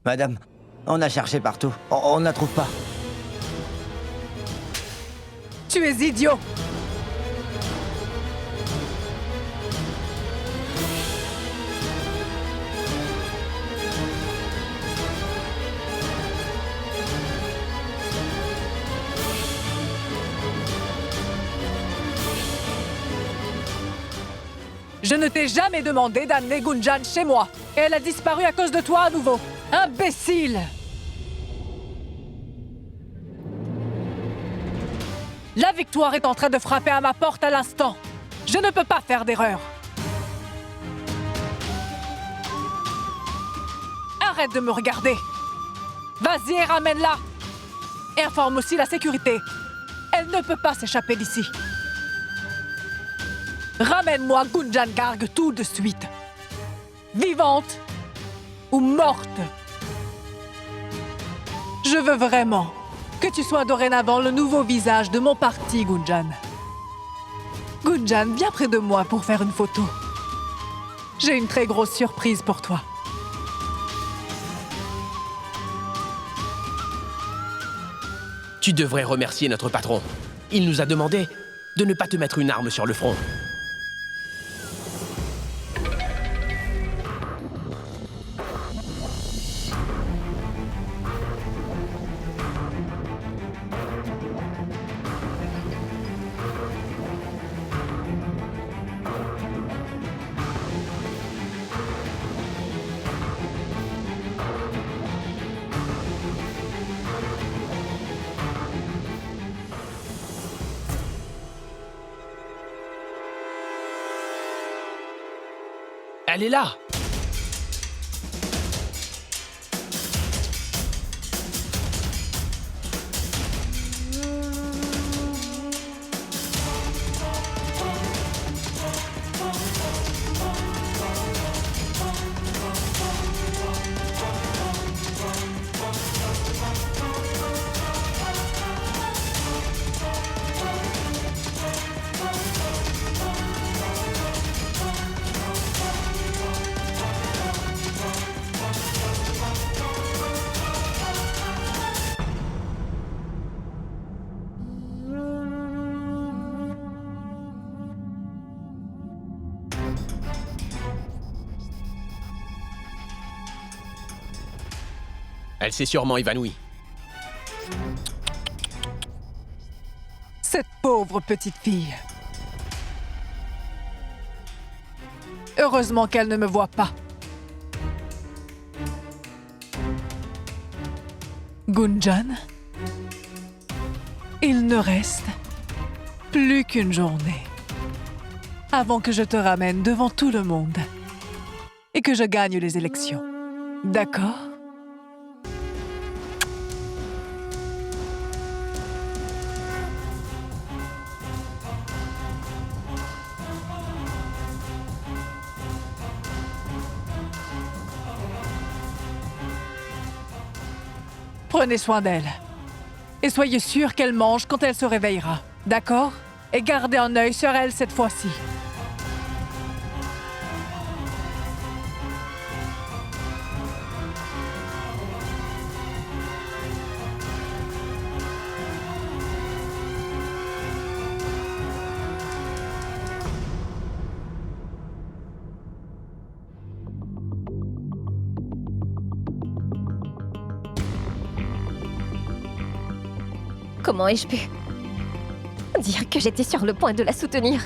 Madame, on a cherché partout. On ne la trouve pas. Tu es idiot! Je ne t'ai jamais demandé d'amener Gunjan chez moi. Et elle a disparu à cause de toi à nouveau. Imbécile! La victoire est en train de frapper à ma porte à l'instant. Je ne peux pas faire d'erreur. Arrête de me regarder. Vas-y et ramène-la. Et informe aussi la sécurité. Elle ne peut pas s'échapper d'ici. Ramène-moi Gunjan Garg tout de suite. Vivante ou morte. Je veux vraiment que tu sois dorénavant le nouveau visage de mon parti, Gunjan. Gunjan, viens près de moi pour faire une photo. J'ai une très grosse surprise pour toi. Tu devrais remercier notre patron. Il nous a demandé de ne pas te mettre une arme sur le front. Elle est là! Elle s'est sûrement évanouie. Cette pauvre petite fille. Heureusement qu'elle ne me voit pas. Gunjan, il ne reste plus qu'une journée avant que je te ramène devant tout le monde et que je gagne les élections. D'accord? Prenez soin d'elle. Et soyez sûr qu'elle mange quand elle se réveillera. D'accord? Et gardez un œil sur elle cette fois-ci. Comment ai-je pu dire que j'étais sur le point de la soutenir?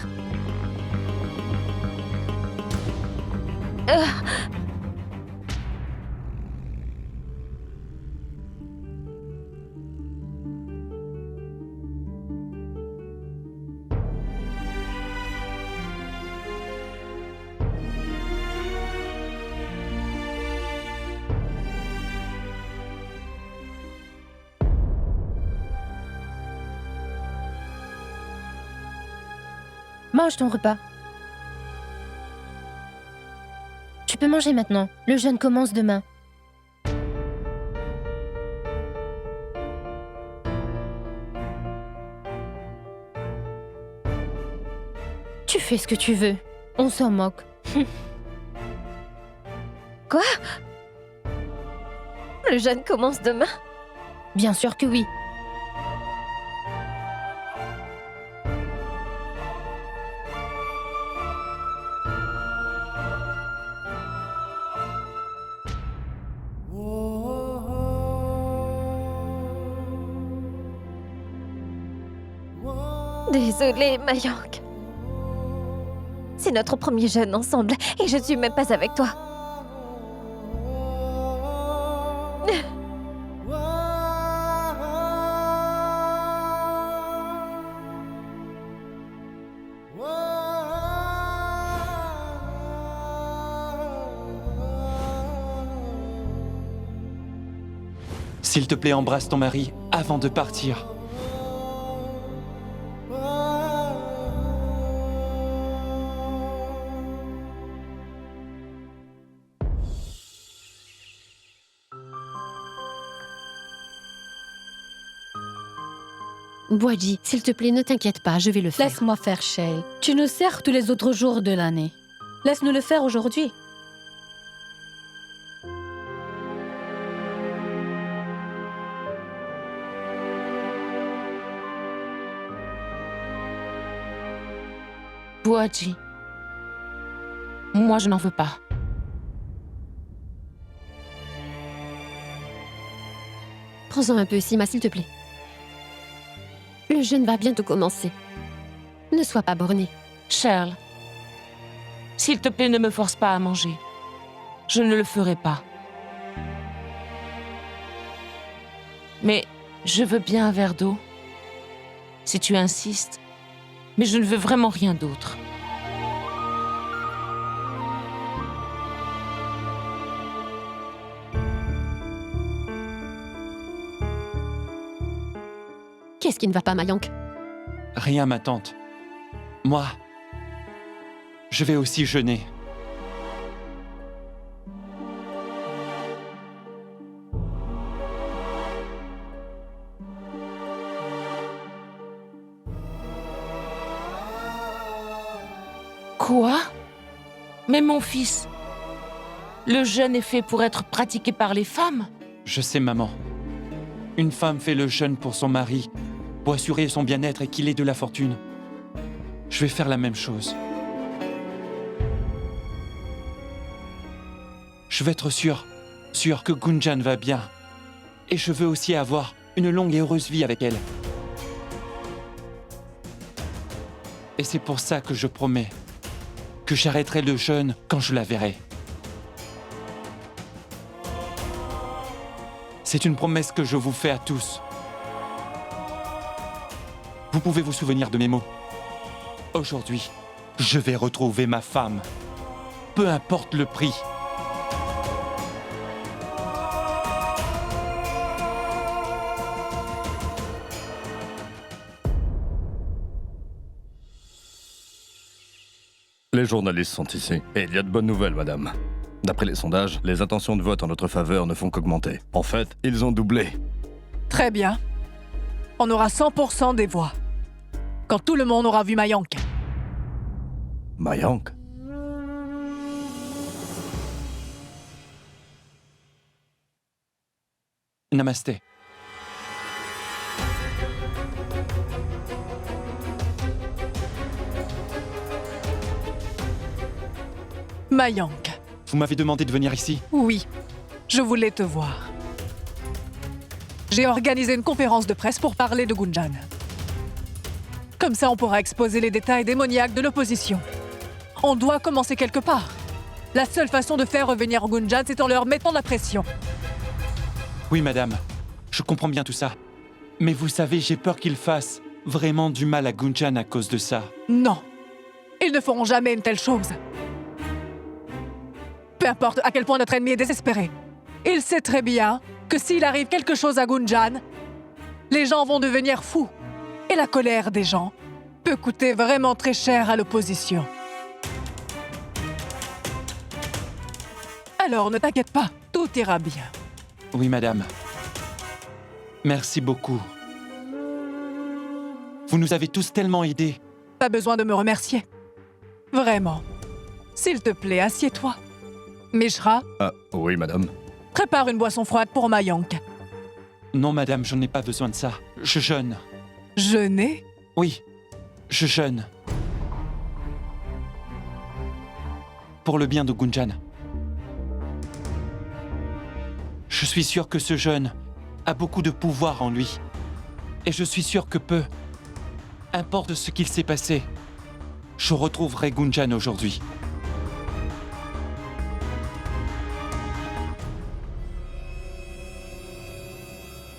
Mange ton repas. Tu peux manger maintenant. Le jeûne commence demain. Tu fais ce que tu veux. On s'en moque. Quoi? Le jeûne commence demain. Bien sûr que oui. Désolée, Mayank. C'est notre premier jeûne ensemble et je ne suis même pas avec toi. S'il te plaît, embrasse ton mari avant de partir. Boadji, s'il te plaît, ne t'inquiète pas, je vais le faire. Laisse-moi faire, Shail. Tu nous sers tous les autres jours de l'année. Laisse-nous le faire aujourd'hui. Boadji, moi je n'en veux pas. Prends-en un peu, Sima, s'il te plaît. Le jeûne va bientôt commencer. Ne sois pas bornée. Shirl, s'il te plaît, ne me force pas à manger. Je ne le ferai pas. Mais je veux bien un verre d'eau, si tu insistes. Mais je ne veux vraiment rien d'autre. Qu'est-ce qui ne va pas, Mayank? Rien, ma tante. Moi, je vais aussi jeûner. Quoi? Mais mon fils, le jeûne est fait pour être pratiqué par les femmes? Je sais, maman. Une femme fait le jeûne pour son mari, pour assurer son bien-être et qu'il ait de la fortune. Je vais faire la même chose. Je veux être sûr que Gunjan va bien. Et je veux aussi avoir une longue et heureuse vie avec elle. Et c'est pour ça que je promets que j'arrêterai le jeûne quand je la verrai. C'est une promesse que je vous fais à tous. Vous pouvez vous souvenir de mes mots. Aujourd'hui, je vais retrouver ma femme. Peu importe le prix. Les journalistes sont ici. Et il y a de bonnes nouvelles, madame. D'après les sondages, les intentions de vote en notre faveur ne font qu'augmenter. En fait, ils ont doublé. Très bien. On aura 100% des voix. Quand tout le monde aura vu Mayank. Mayank? Namasté. Mayank. Vous m'avez demandé de venir ici. Oui, je voulais te voir. J'ai organisé une conférence de presse pour parler de Gunjan. Comme ça, on pourra exposer les détails démoniaques de l'opposition. On doit commencer quelque part. La seule façon de faire revenir Gunjan, c'est en leur mettant la pression. Oui, madame. Je comprends bien tout ça. Mais vous savez, j'ai peur qu'ils fassent vraiment du mal à Gunjan à cause de ça. Non, ils ne feront jamais une telle chose. Peu importe à quel point notre ennemi est désespéré. Il sait très bien que s'il arrive quelque chose à Gunjan, les gens vont devenir fous. Et la colère des gens peut coûter vraiment très cher à l'opposition. Alors ne t'inquiète pas, tout ira bien. Oui, madame. Merci beaucoup. Vous nous avez tous tellement aidés. Pas besoin de me remercier. Vraiment. S'il te plaît, assieds-toi. Mishra, Ah, oui, madame. Prépare une boisson froide pour Mayank. Non, madame, je n'ai pas besoin de ça. Je jeûne. Jeûner? Oui, je jeûne. Pour le bien de Gunjan. Je suis sûr que ce jeune a beaucoup de pouvoir en lui. Et je suis sûr que peu importe ce qu'il s'est passé, je retrouverai Gunjan aujourd'hui.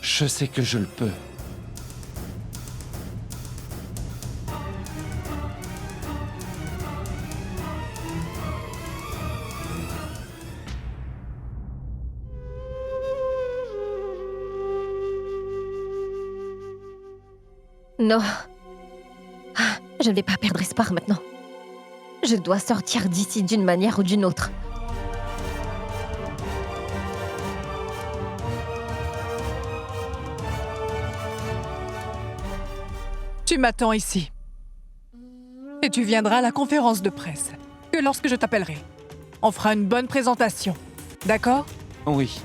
Je sais que je le peux. Non. Je ne vais pas perdre espoir maintenant. Je dois sortir d'ici d'une manière ou d'une autre. Tu m'attends ici. Et tu viendras à la conférence de presse. Que lorsque je t'appellerai, on fera une bonne présentation. D'accord? Oui.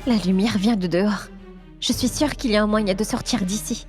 La lumière vient de dehors. Je suis sûre qu'il y a un moyen de sortir d'ici.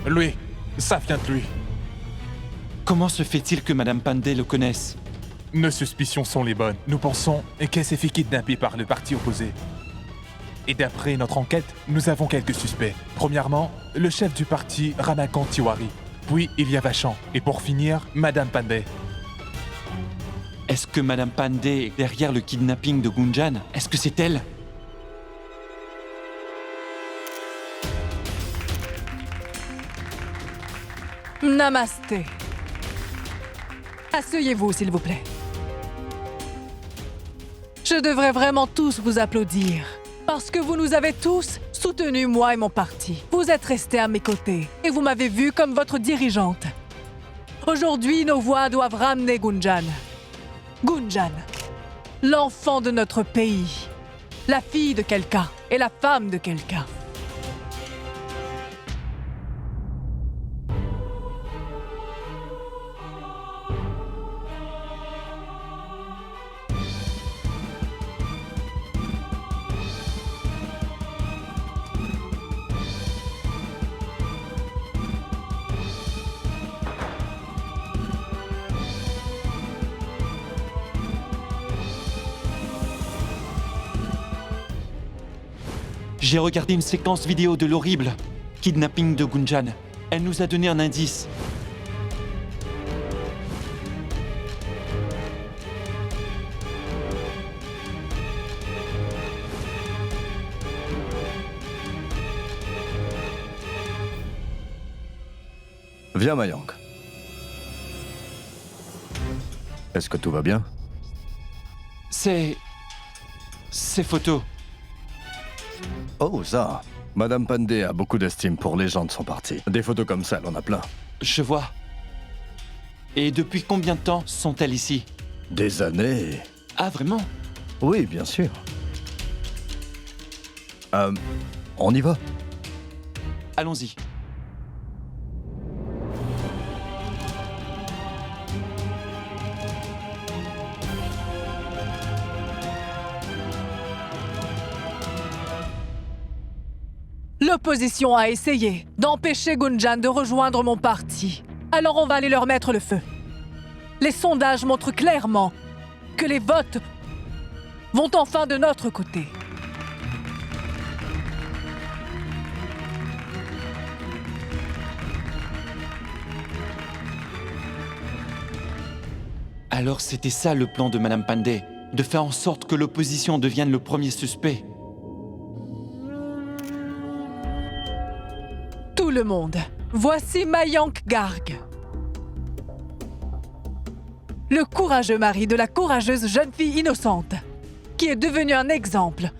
Lui, ça vient de lui. Comment se fait-il que Madame Pandey le connaisse? Nos suspicions sont les bonnes. Nous pensons qu'elle s'est fait kidnapper par le parti opposé. Et d'après notre enquête, nous avons quelques suspects. Premièrement, le chef du parti, Ramakant Tiwari. Puis, il y a Vachon. Et pour finir, Madame Pandey. Est-ce que Madame Pandey est derrière le kidnapping de Gunjan? Est-ce que c'est elle? Namasté. Asseyez-vous, s'il vous plaît. Je devrais vraiment tous vous applaudir, parce que vous nous avez tous soutenus, moi et mon parti. Vous êtes restés à mes côtés, et vous m'avez vue comme votre dirigeante. Aujourd'hui, nos voix doivent ramener Gunjan. Gunjan, l'enfant de notre pays, la fille de quelqu'un et la femme de quelqu'un. J'ai regardé une séquence vidéo de l'horrible kidnapping de Gunjan. Elle nous a donné un indice. Viens, Mayank. Est-ce que tout va bien? Ces photos. Oh, ça. Madame Pandey a beaucoup d'estime pour les gens de son parti. Des photos comme ça, elle en a plein. Je vois. Et depuis combien de temps sont-elles ici? Des années. Ah, vraiment? Oui, bien sûr. On y va? Allons-y. L'opposition a essayé d'empêcher Gunjan de rejoindre mon parti. Alors on va aller leur mettre le feu. Les sondages montrent clairement que les votes vont enfin de notre côté. Alors c'était ça le plan de Madame Pandey, de faire en sorte que l'opposition devienne le premier suspect. Tout le monde, voici Mayank Garg. Le courageux mari de la courageuse jeune fille innocente, qui est devenue un exemple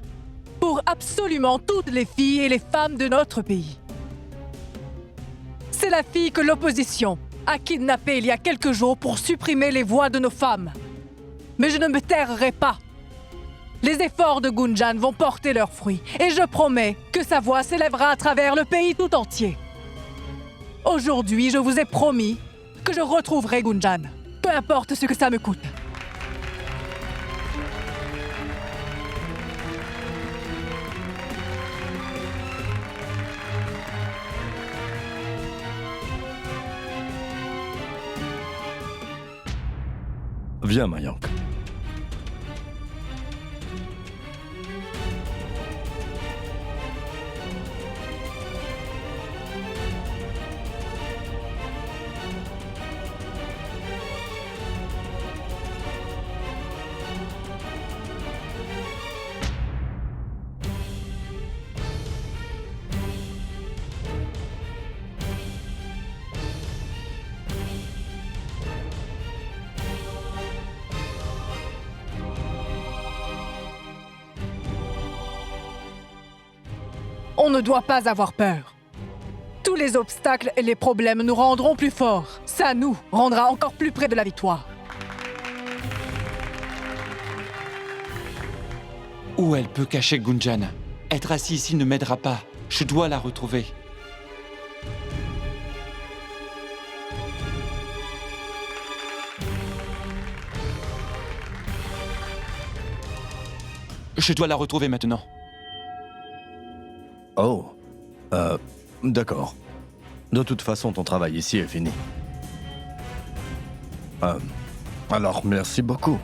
pour absolument toutes les filles et les femmes de notre pays. C'est la fille que l'opposition a kidnappée il y a quelques jours pour supprimer les voix de nos femmes. Mais je ne me tairai pas. Les efforts de Gunjan vont porter leurs fruits et je promets que sa voix s'élèvera à travers le pays tout entier. Aujourd'hui, je vous ai promis que je retrouverai Gunjan, peu importe ce que ça me coûte. Viens, Mayank. On ne doit pas avoir peur. Tous les obstacles et les problèmes nous rendront plus forts. Ça nous rendra encore plus près de la victoire. Où elle peut cacher Gunjan? Être assis ici ne m'aidera pas. Je dois la retrouver. Je dois la retrouver maintenant. Oh. D'accord. De toute façon, ton travail ici est fini. Alors, merci beaucoup.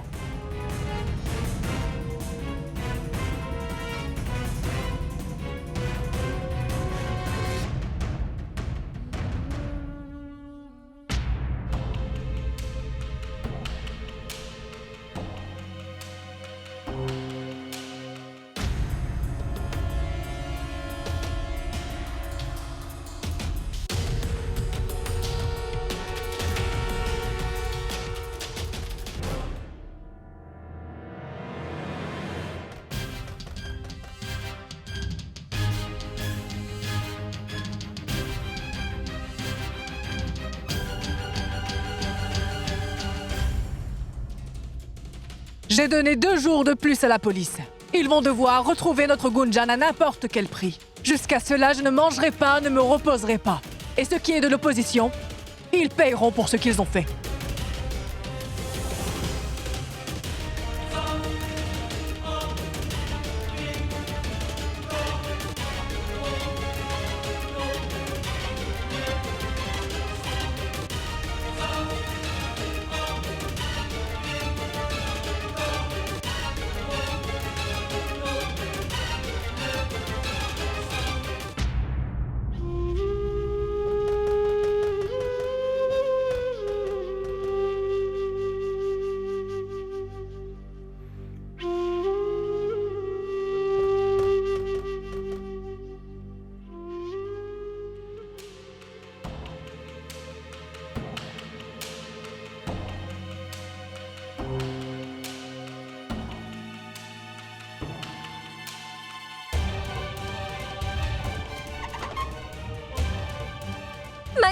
J'ai donné 2 jours de plus à la police. Ils vont devoir retrouver notre Gunjan à n'importe quel prix. Jusqu'à cela, je ne mangerai pas, ne me reposerai pas. Et ce qui est de l'opposition, ils paieront pour ce qu'ils ont fait.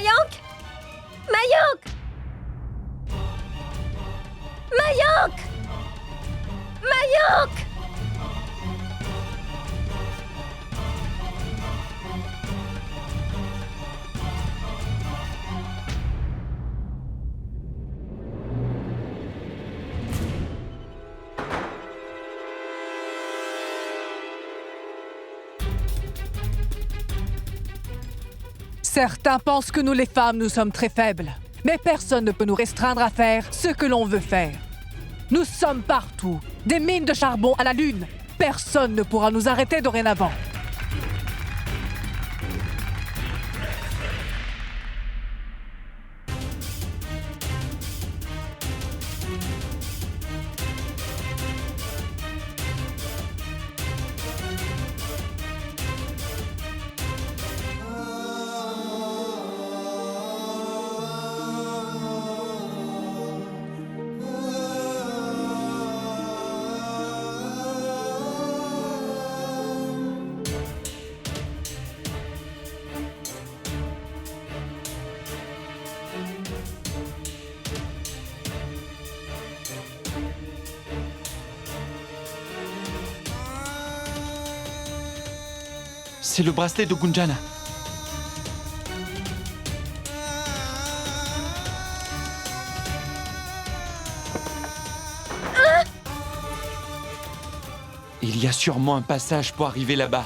Mayank! Mayank! Mayank! Mayank! Certains pensent que nous les femmes, nous sommes très faibles. Mais personne ne peut nous restreindre à faire ce que l'on veut faire. Nous sommes partout, des mines de charbon à la Lune. Personne ne pourra nous arrêter dorénavant. C'est le bracelet de Gunjan. Il y a sûrement un passage pour arriver là-bas.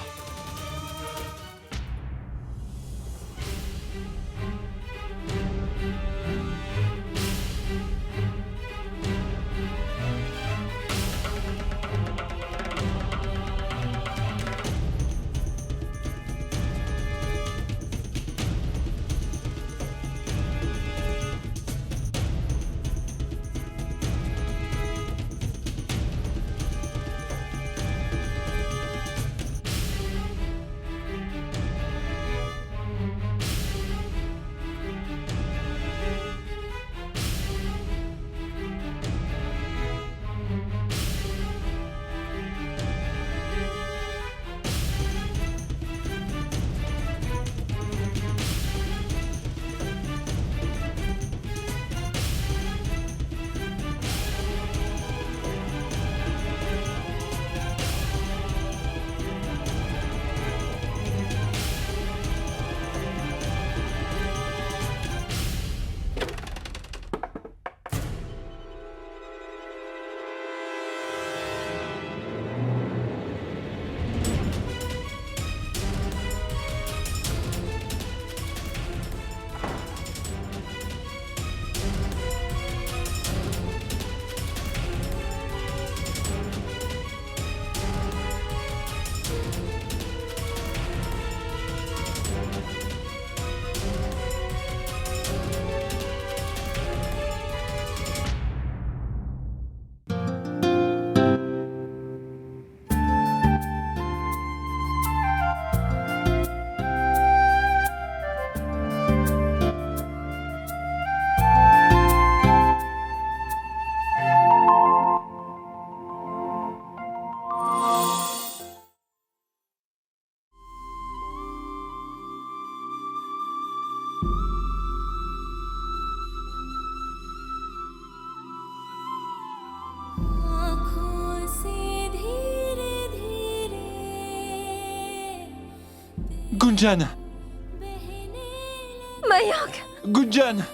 Gunjan! Mayank! Gunjan!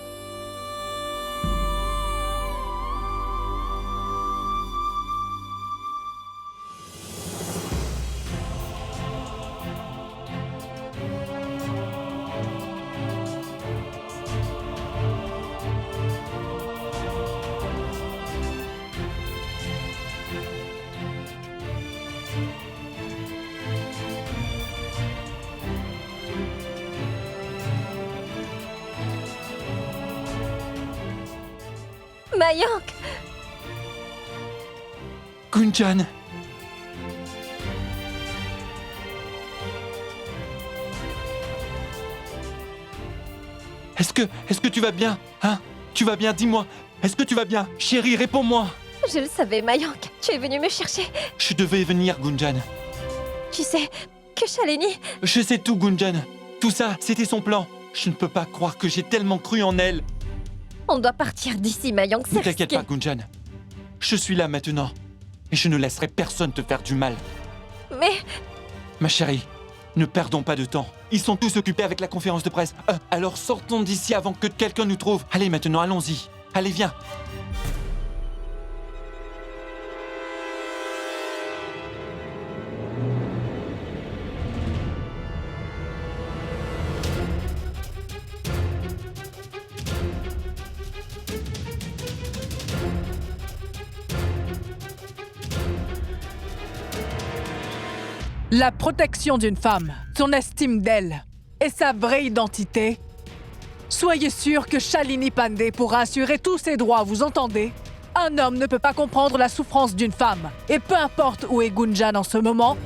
Mayank! Gunjan! Est-ce que tu vas bien? Hein? Tu vas bien? Dis-moi. Est-ce que tu vas bien? Chérie, réponds-moi. Je le savais, Mayank. Tu es venu me chercher. Je devais venir, Gunjan. Tu sais que Shalini... Je sais tout, Gunjan. Tout ça, c'était son plan. Je ne peux pas croire que j'ai tellement cru en elle. On doit partir d'ici, Mayang, Ne c'est t'inquiète risqué. pas, Gunjan. Je suis là maintenant. Et je ne laisserai personne te faire du mal. Mais Ma chérie, ne perdons pas de temps. Ils sont tous occupés avec la conférence de presse. Alors sortons d'ici avant que quelqu'un nous trouve. Allez maintenant, allons-y. Allez, viens. La protection d'une femme, son estime d'elle et sa vraie identité. Soyez sûr que Shalini Pandey pourra assurer tous ses droits, vous entendez? Un homme ne peut pas comprendre la souffrance d'une femme. Et peu importe où est Gunjan en ce moment,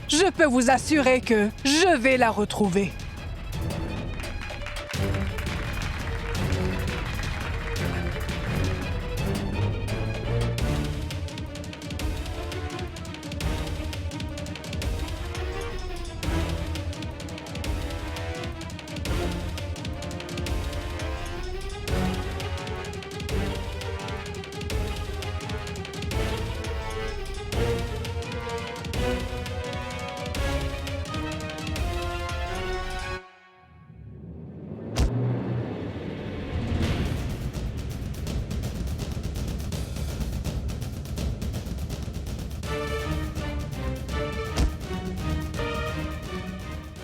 je peux vous assurer que je vais la retrouver.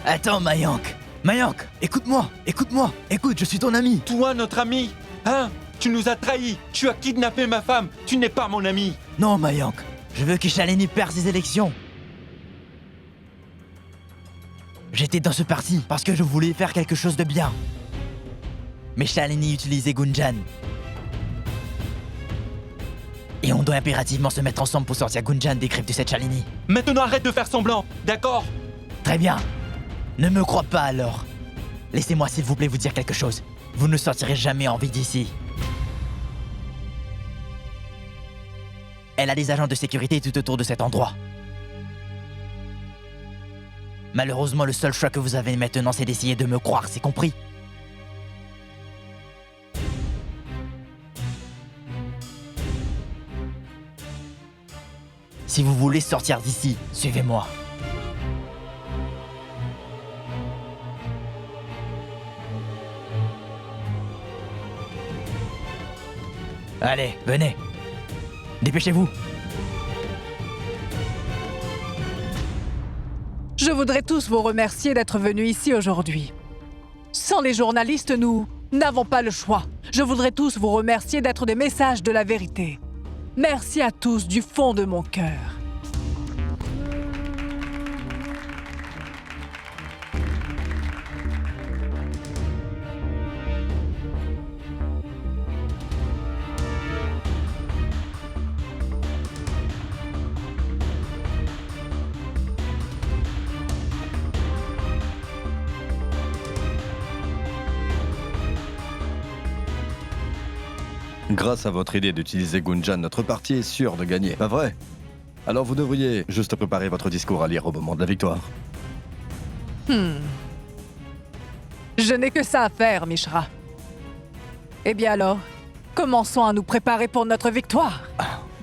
Attends, Mayank. Mayank, écoute-moi, écoute-moi. Écoute, je suis ton ami. Toi, notre ami. Hein? Tu nous as trahis. Tu as kidnappé ma femme. Tu n'es pas mon ami. Non, Mayank. Je veux que Shalini perde ses élections. J'étais dans ce parti parce que je voulais faire quelque chose de bien. Mais Shalini utilisait Gunjan. Et on doit impérativement se mettre ensemble pour sortir Gunjan des griffes de cette Shalini. Maintenant, arrête de faire semblant. D'accord? Très bien. Ne me crois pas alors. Laissez-moi s'il vous plaît vous dire quelque chose. Vous ne sortirez jamais en vie d'ici. Elle a des agents de sécurité tout autour de cet endroit. Malheureusement, le seul choix que vous avez maintenant, c'est d'essayer de me croire, c'est compris? Si vous voulez sortir d'ici, suivez-moi. Allez, venez. Dépêchez-vous. Je voudrais tous vous remercier d'être venus ici aujourd'hui. Sans les journalistes, nous n'avons pas le choix. Je voudrais tous vous remercier d'être des messages de la vérité. Merci à tous du fond de mon cœur. Grâce à votre idée d'utiliser Gunjan, notre parti est sûr de gagner, pas vrai? Alors vous devriez juste préparer votre discours à lire au moment de la victoire. Je n'ai que ça à faire, Mishra. Eh bien alors, commençons à nous préparer pour notre victoire.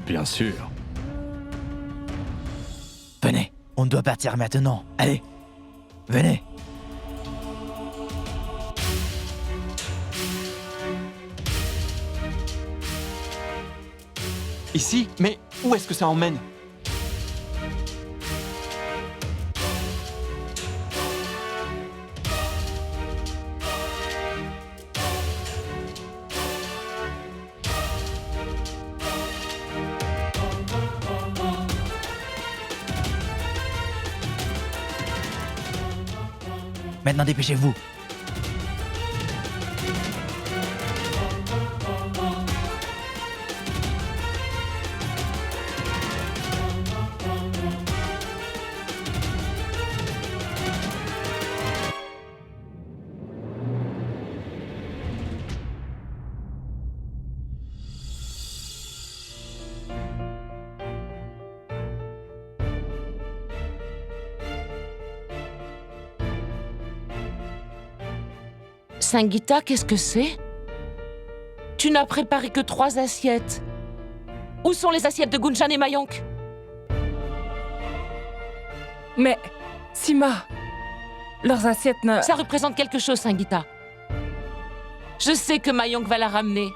Bien sûr. Venez, on doit partir maintenant. Allez, venez. Ici? Mais où est-ce que ça emmène? Maintenant, dépêchez-vous. Sangeeta, qu'est-ce que c'est? Tu n'as préparé que 3 assiettes. Où sont les assiettes de Gunjan et Mayank? Mais, Sima, leurs assiettes ne... Ça représente quelque chose, Sangeeta. Je sais que Mayank va la ramener.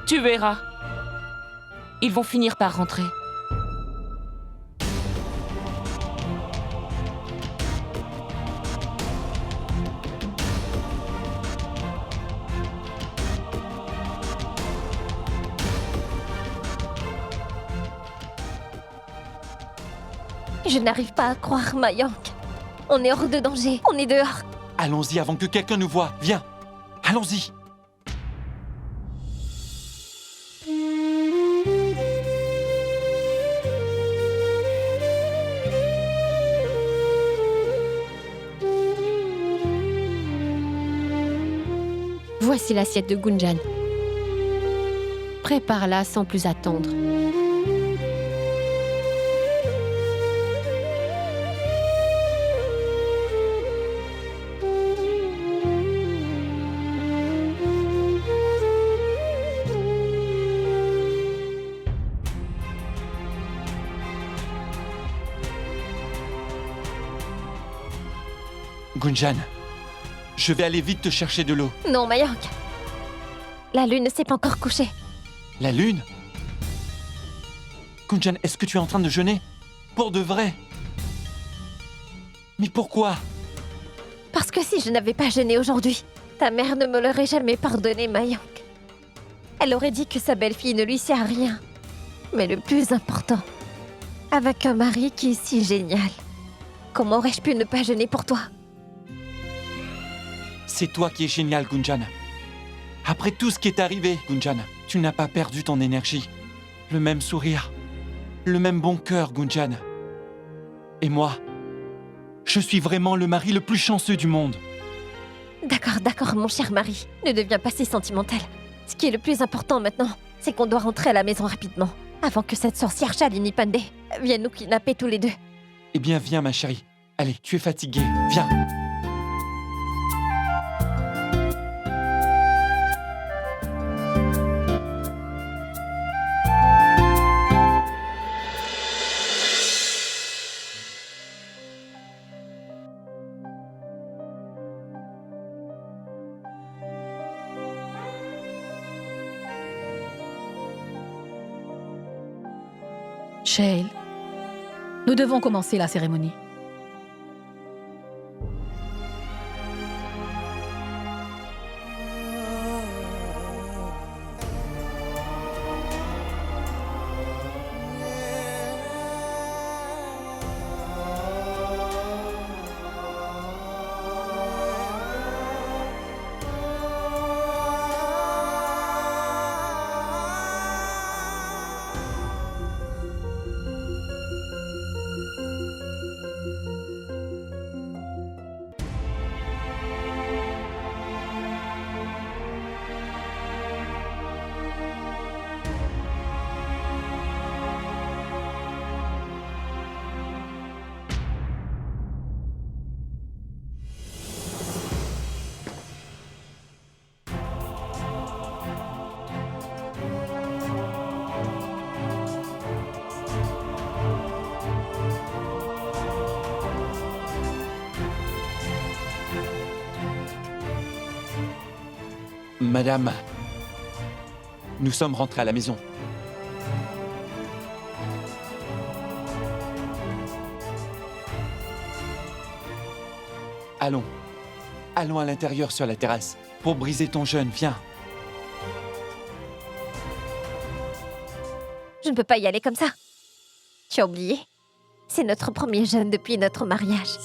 Tu verras. Ils vont finir par rentrer. Je n'arrive pas à croire, Mayank. On est hors de danger, on est dehors. Allons-y avant que quelqu'un nous voie. Viens, allons-y. Voici l'assiette de Gunjan. Prépare-la sans plus attendre. Gunjan, je vais aller vite te chercher de l'eau. Non, Mayank. La lune ne s'est pas encore couchée. La lune? Gunjan, est-ce que tu es en train de jeûner? Pour de vrai? Mais pourquoi? Parce que si je n'avais pas jeûné aujourd'hui, ta mère ne me l'aurait jamais pardonné, Mayank. Elle aurait dit que sa belle-fille ne lui sert à rien. Mais le plus important, avec un mari qui est si génial, comment aurais-je pu ne pas jeûner pour toi? C'est toi qui es génial, Gunjan. Après tout ce qui est arrivé, Gunjan, tu n'as pas perdu ton énergie. Le même sourire, le même bon cœur, Gunjan. Et moi, je suis vraiment le mari le plus chanceux du monde. D'accord, mon cher mari. Ne deviens pas si sentimental. Ce qui est le plus important maintenant, c'est qu'on doit rentrer à la maison rapidement, avant que cette sorcière Shalini Pandey vienne nous kidnapper tous les deux. Eh bien, viens, ma chérie. Allez, tu es fatiguée. Viens. Shael, nous devons commencer la cérémonie. Madame, nous sommes rentrés à la maison. Allons. Allons à l'intérieur sur la terrasse pour briser ton jeûne. Viens. Je ne peux pas y aller comme ça. Tu as oublié? C'est notre premier jeûne depuis notre mariage.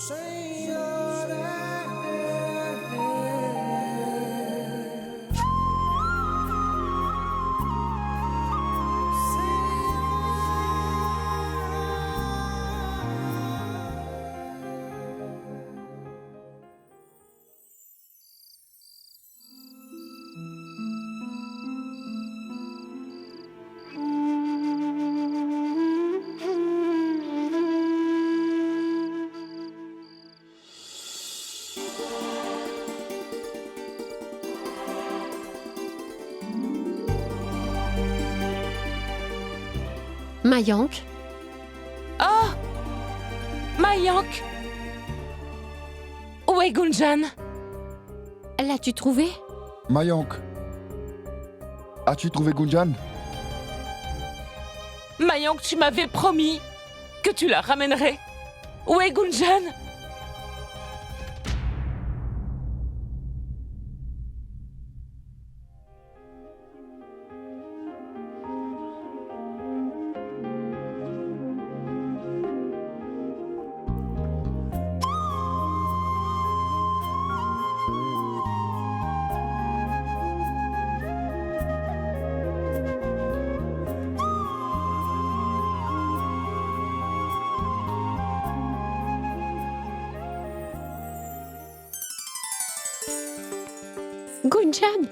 Mayank? Oh Mayank! Où est Gunjan? L'as-tu trouvé? Mayank, as-tu trouvé Gunjan? Mayank, tu m'avais promis que tu la ramènerais. Où est Gunjan? Gunjan!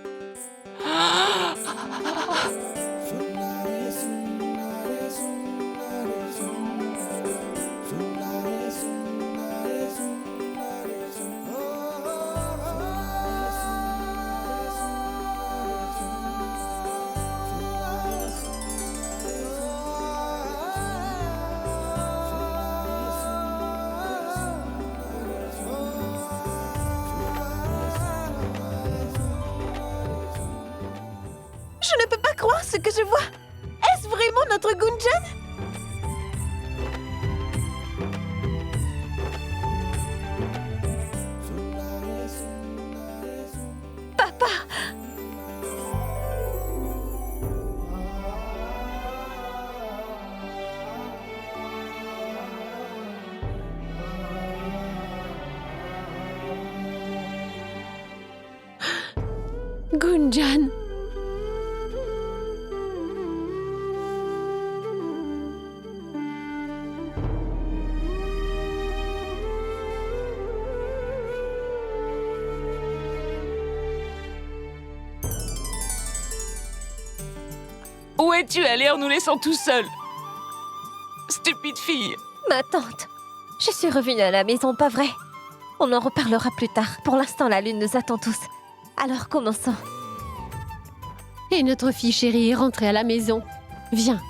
Je ne peux pas croire ce que je vois. Est-ce vraiment notre Gunjan? Papa! Gunjan! Où es-tu allée en nous laissant tout seuls? Stupide fille! Ma tante, je suis revenue à la maison, pas vrai? On en reparlera plus tard. Pour l'instant, la lune nous attend tous. Alors commençons. Et notre fille chérie est rentrée à la maison. Viens,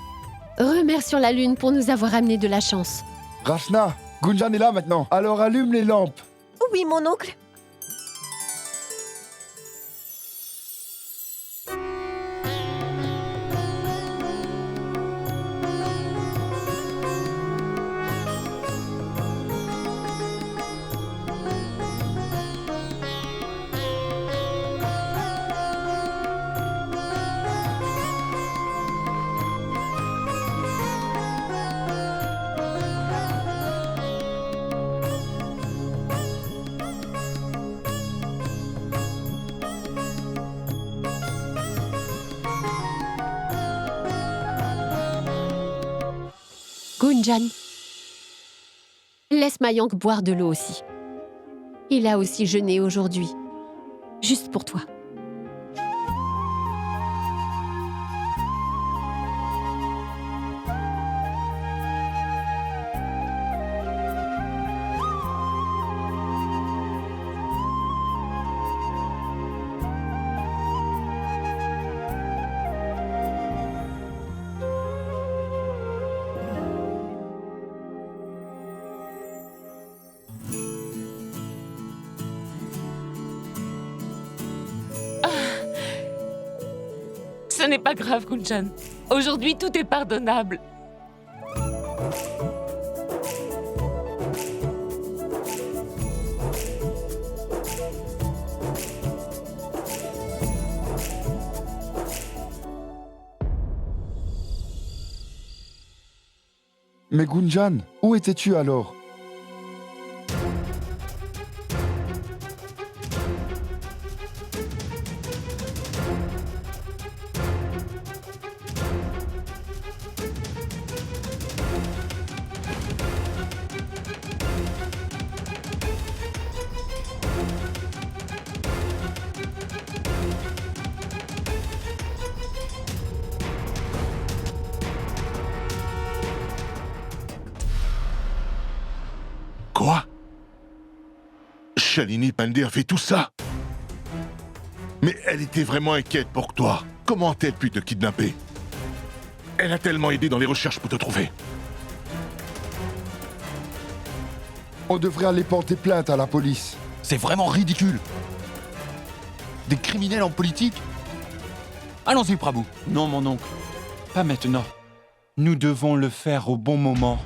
remercions la lune pour nous avoir amené de la chance. Rachna, Gunjan est là maintenant. Alors allume les lampes. Oui, mon oncle. Gunjan, laisse Mayank boire de l'eau aussi. Il a aussi jeûné aujourd'hui. Juste pour toi. Ce n'est pas grave, Gunjan. Aujourd'hui, tout est pardonnable. Mais Gunjan, où étais-tu alors? Quoi? Shalini Pandey a fait tout ça? Mais elle était vraiment inquiète pour toi. Comment a-t-elle pu te kidnapper? Elle a tellement aidé dans les recherches pour te trouver. On devrait aller porter plainte à la police. C'est vraiment ridicule. Des criminels en politique? Allons-y, Prabhu. Non, mon oncle. Pas maintenant. Nous devons le faire au bon moment.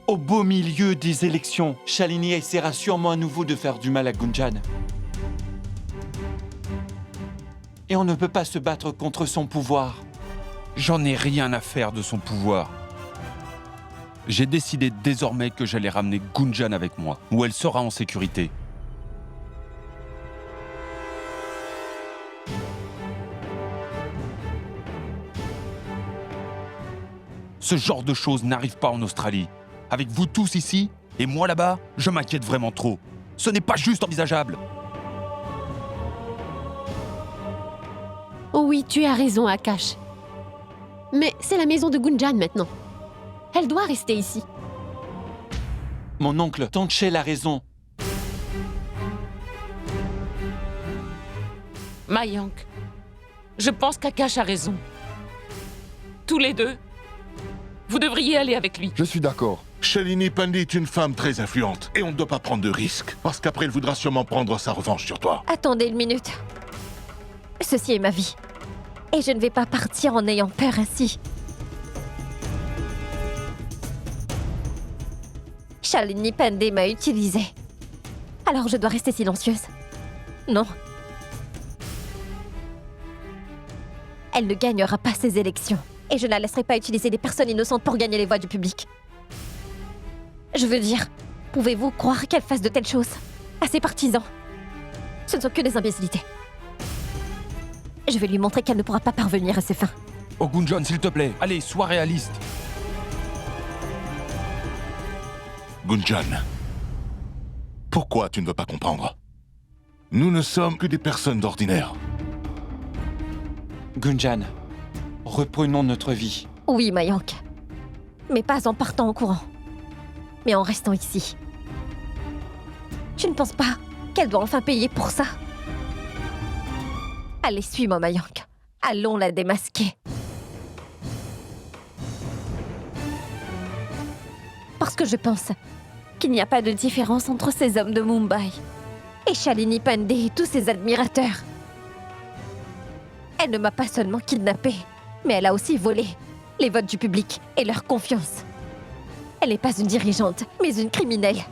Au beau milieu des élections, Shalini essaiera sûrement à nouveau de faire du mal à Gunjan. Et on ne peut pas se battre contre son pouvoir. J'en ai rien à faire de son pouvoir. J'ai décidé désormais que j'allais ramener Gunjan avec moi, où elle sera en sécurité. Ce genre de choses n'arrive pas en Australie. Avec vous tous ici, et moi là-bas, je m'inquiète vraiment trop. Ce n'est pas juste envisageable. Oui, tu as raison, Akash. Mais c'est la maison de Gunjan maintenant. Elle doit rester ici. Mon oncle, Tanchel a raison. Mayank, je pense qu'Akash a raison. Tous les deux, vous devriez aller avec lui. Je suis d'accord. Shalini Pandey est une femme très influente et on ne doit pas prendre de risques parce qu'après elle voudra sûrement prendre sa revanche sur toi. Attendez une minute. Ceci est ma vie. Et je ne vais pas partir en ayant peur ainsi. Shalini Pandey m'a utilisée. Alors je dois rester silencieuse. Non. Elle ne gagnera pas ces élections. Et je ne la laisserai pas utiliser des personnes innocentes pour gagner les voix du public. Je veux dire, pouvez-vous croire qu'elle fasse de telles choses à ses partisans? Ce ne sont que des imbécilités. Je vais lui montrer qu'elle ne pourra pas parvenir à ses fins. Oh Gunjan, s'il te plaît, allez, sois réaliste. Gunjan, pourquoi tu ne veux pas comprendre? Nous ne sommes que des personnes d'ordinaire. Gunjan, reprenons notre vie. Oui, Mayank. Mais pas en partant en courant. Mais en restant ici. Tu ne penses pas qu'elle doit enfin payer pour ça? Allez, suis-moi, Mayank. Allons la démasquer. Parce que je pense qu'il n'y a pas de différence entre ces hommes de Mumbai et Shalini Pandey et tous ses admirateurs. Elle ne m'a pas seulement kidnappée, mais elle a aussi volé les votes du public et leur confiance. Elle n'est pas une dirigeante, mais une criminelle.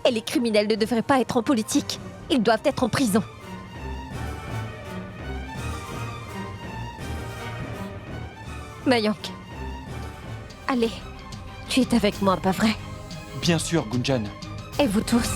Et les criminels ne devraient pas être en politique. Ils doivent être en prison. Mayank. Allez, tu es avec moi, pas vrai? Bien sûr, Gunjan. Et vous tous?